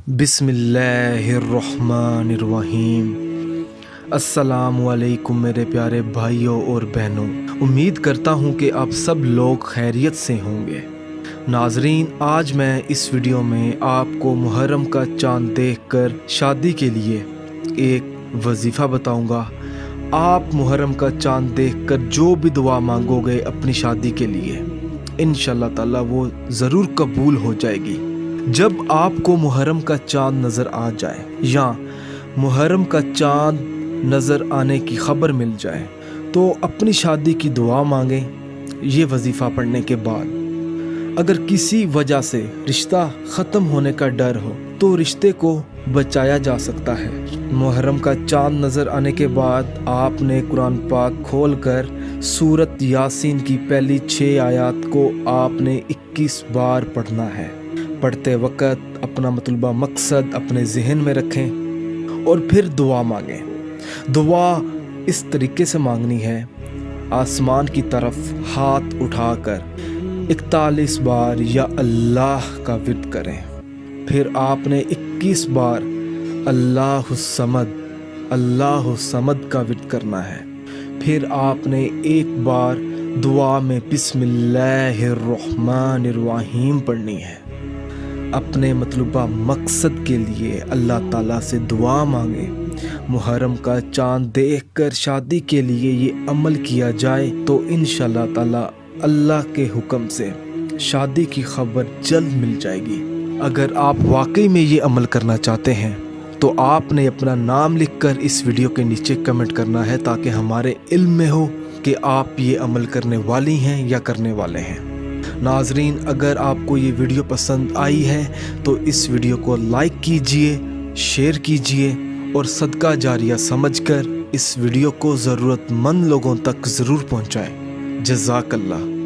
بسم اللہ الرحمن الرحیم۔ السلام علیکم میرے پیارے بھائیوں اور بہنوں، امید کرتا ہوں کہ آپ سب لوگ خیریت سے ہوں گے۔ ناظرین، آج میں اس ویڈیو میں آپ کو محرم کا چاند دیکھ کر شادی کے لیے ایک وظیفہ بتاؤں گا۔ آپ محرم کا چاند دیکھ کر جو بھی دعا مانگو گے اپنی شادی کے لیے، انشاءاللہ تعالی وہ ضرور قبول ہو جائے گی۔ جب آپ کو محرم کا چاند نظر آ جائے یا محرم کا چاند نظر آنے کی خبر مل جائے تو اپنی شادی کی دعا مانگیں۔ یہ وظیفہ پڑھنے کے بعد اگر کسی وجہ سے رشتہ ختم ہونے کا ڈر ہو تو رشتے کو بچایا جا سکتا ہے۔ محرم کا چاند نظر آنے کے بعد آپ نے قرآن پاک کھول کر سورۃ یاسین کی پہلی 6 آیات کو آپ نے 21 بار پڑھنا ہے۔ پڑھتے وقت اپنا مطلوبہ مقصد اپنے ذہن میں رکھیں اور پھر دعا مانگیں۔ دعا اس طریقے سے مانگنی ہے، آسمان کی طرف ہاتھ اٹھا کر 41 بار یا اللہ کا ورد کریں۔ پھر آپ نے 21 بار اللہ الصمد کا ورد کرنا ہے۔ پھر آپ نے ایک بار دعا میں بسم اللہ الرحمن الرحیم پڑھنی ہے۔ اپنے مطلوبہ مقصد کے لیے اللہ تعالیٰ سے دعا مانگیں۔ محرم کا چاند دیکھ کر شادی کے لیے یہ عمل کیا جائے تو انشاءاللہ تعالیٰ اللہ کے حکم سے شادی کی خبر جلد مل جائے گی۔ اگر آپ واقعی میں یہ عمل کرنا چاہتے ہیں تو آپ نے اپنا نام لکھ کر اس ویڈیو کے نیچے کمنٹ کرنا ہے تاکہ ہمارے علم میں ہو کہ آپ یہ عمل کرنے والی ہیں یا کرنے والے ہیں۔ ناظرین، اگر آپ کو یہ ویڈیو پسند آئی ہے تو اس ویڈیو کو لائک کیجئے، شیئر کیجئے اور صدقہ جاریہ سمجھ کر اس ویڈیو کو ضرورت مند لوگوں تک ضرور پہنچائیں۔ جزاک اللہ۔